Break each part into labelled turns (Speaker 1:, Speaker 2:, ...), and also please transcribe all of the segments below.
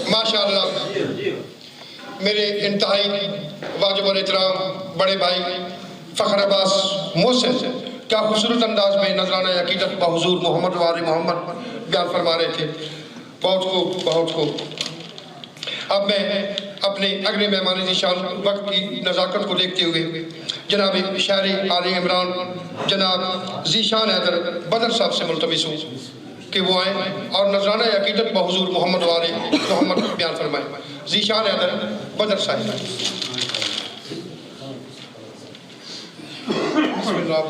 Speaker 1: ماشاءاللہ میرے انتہائی واجب الاحترام بڑے بھائی فخر عباس محسن کیا خوبصورت انداز میں نذرانہ عقیدت بحضور محمد وآل محمد بیان فرما رہے تھے. بہت خوب. اب میں اپنے اگلے مہمان ذیشان وقت کی نزاکت کو دیکھتے ہوئے جناب شاعر آل عمران جناب ذیشان حیدر بدر صاحب سے ملتمس ہوں کہ وہ آئیں اور نذرانہ عقیدت بحضور محمد وآل محمد بیان فرمائیں. ذیشان حیدر بدر صاحب. بسم اللہ.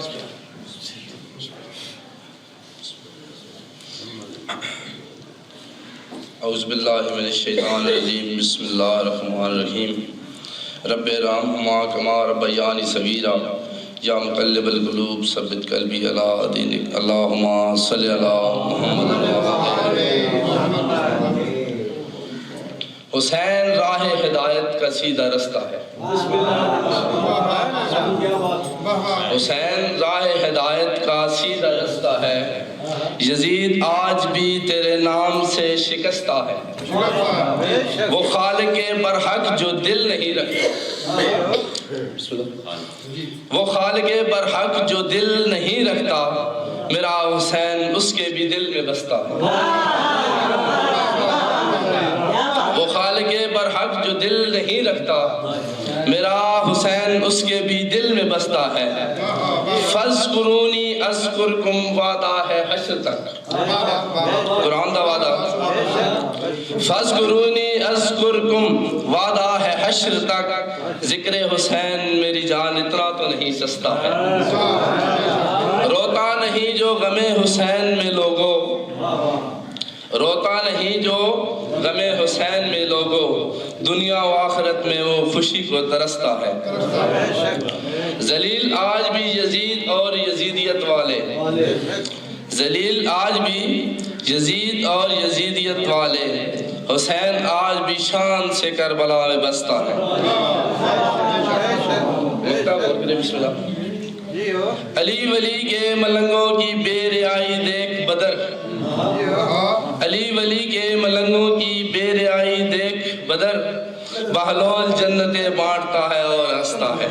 Speaker 2: اعوذ باللہ من الشیطان الرجیم. بسم اللہ الرحمن الرحیم. رب ارحمہما کما ربیانی صغیرا یا مقلب القلوب ثبت قلبی علی دینک. اللہم صلی علی محمد. حسین راہ ہدایت کا سیدھا رستہ ہے. حسین راہ ہدایت کا سیدھا رستہ ہے. یزید آج بھی تیرے نام سے شکستہ ہے. وہ خالق برحق جو دل نہیں رکھتا. وہ خالق برحق جو دل نہیں رکھتا میرا حسین اس کے بھی دل میں بستا ہے. وہ خالق برحق جو دل نہیں رکھتا میرا حسین اس کے بھی دل میں بستا ہے. فاذکرونی اذکرکم وعدہ ہے حشر تک. قرآن دا وعدہ. فاذکرونی اذکرکم وعدہ ہے حشر تک. ذکر حسین میری جان اتنا تو نہیں سستا ہے. روتا نہیں جو غم حسین میں لوگو. روتا نہیں جو غم حسین میں لوگو. دنیا و آخرت میں وہ خوشی کو ترستا ہے. ذلیل آج بھی یزید اور یزیدیت والے. ذلیل آج بھی یزید اور یزیدیت والے. حسین آج بھی شان سے کربلا میں بستا ہے. بسم اللہ. علی ولی کے ملنگوں کی بے رعائی دیکھ بدر. علی ولی کے ملنگوں کی بے رعائی دیکھ بدر. بہلول جنتیں بانٹتا ہے اور ہنستا ہے.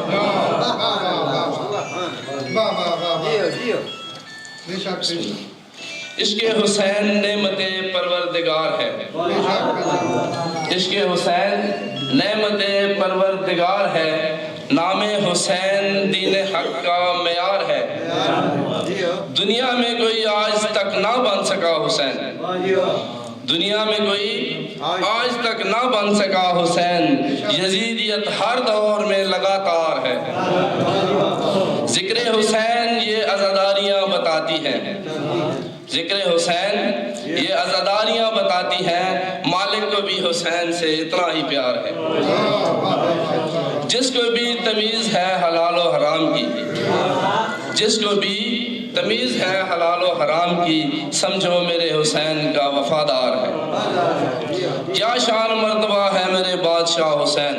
Speaker 2: عشق حسین نعمت پروردگار ہے. عشق حسین نعمت پروردگار ہے. نام حسین دین حق کا معیار ہے. دنیا میں کوئی آج تک نہ بن سکا حسین. دنیا میں کوئی آج تک نہ بن سکا حسین. یزیدیت ہر دور میں لگاتار ہے. ذکر حسین یہ عزاداریاں بتاتی ہیں. ذکر حسین یہ عزاداریاں بتاتی ہیں. مالک کو بھی حسین سے اتنا ہی پیار ہے. جس کو بھی تمیز ہے حلال و حرام کی. جس کو بھی تمیز ہے حلال و حرام کی. سمجھو میرے حسین کا وفادار ہے. کیا شان و مرتبہ ہے میرے بادشاہ حسین.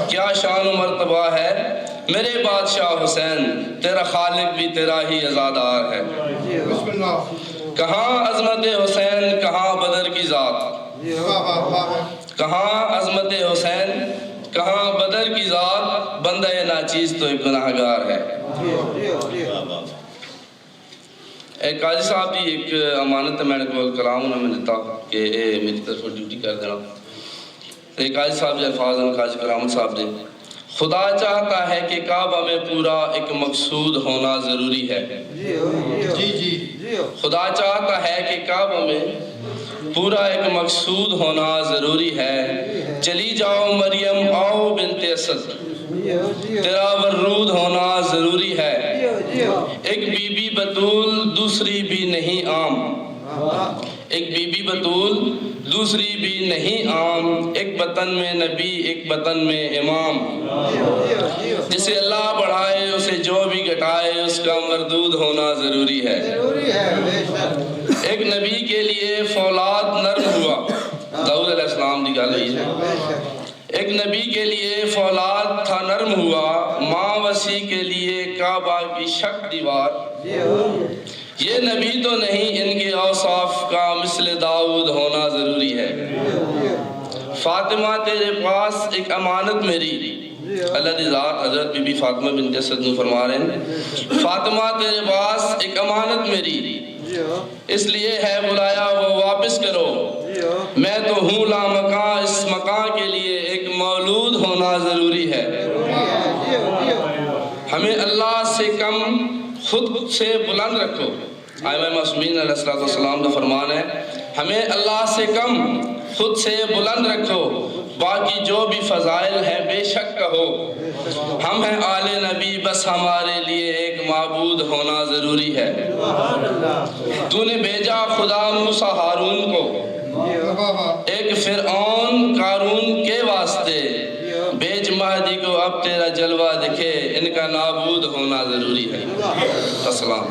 Speaker 2: کیا شان و مرتبہ ہے میرے بادشاہ حسین. تیرا خالق بھی تیرا ہی عزادار ہے. کہاں عظمت حسین کہاں بدر کی ذات. کہاں عظمت حسین کہاں بدر کی ذات. بندہ ناچیز تو ایک گناہگار ہے. ایک قاضی صاحب دی ایک امانت میں نے کو کلام انہوں نے دیتا کہ میری طرف ڈیوٹی کر دینا. ایک قاضی صاحب جو الفاظ ہیں قاضی کرامت صاحب دے. خدا چاہتا ہے کہ کعبہ میں پورا ایک مقصود ہونا ضروری ہے. خدا چاہتا ہے کہ کعبہ میں پورا ایک مقصود ہونا ضروری ہے. چلی جاؤ مریم آؤ بنت اسد. تیرا ورود ہونا ضروری ہے. ایک بی بی بطول دوسری بھی نہیں عام. ایک بی بی بطول دوسری بھی نہیں عام. ایک وطن میں نبی ایک وطن میں امام. جسے اللہ بڑھائے اسے جو بھی گھٹائے اس کا مردود ہونا ضروری ہے. ایک نبی کے لیے فولاد نرم ہوا. داؤد علیہ السلام دی گل ہے. ایک نبی کے لیے فولاد تھا نرم ہوا، ماں وسیع کے لیے کعبہ کی شک دیوار۔ یہ نبی تو نہیں، ان کے اوصاف کا مثل داؤد ہونا ضروری ہے۔ فاطمہ تیرے پاس ایک امانت میری، اللہ دی ذات حضرت بی بی فاطمہ بنت اسد فرما رہے ہیں، فاطمہ تیرے پاس ایک امانت میری، اس لیے ہے بلایا وہ واپس کرو۔ میں تو ہوں لامکاں، اس مکان کے لیے ایک مولود ہونا ضروری ہے۔ ہمیں اللہ سے کم خود سے بلند رکھو۔ آئمہ معصومین علیہ السلام کا فرمان ہے، ہمیں اللہ سے کم خود سے بلند رکھو، باقی جو بھی فضائل ہے بے شک کہو۔ ہم ہیں آل نبی، بس ہمارے لیے ایک معبود ہونا ضروری ہے۔ تو نے بھیجا خدا موسیٰ ہارون کو، ایک فرعون قارون کے واسطے، بیچ مہدی کو اب تیرا جلوہ دکھے، ان کا نابود ہونا ضروری ہے۔ السلام۔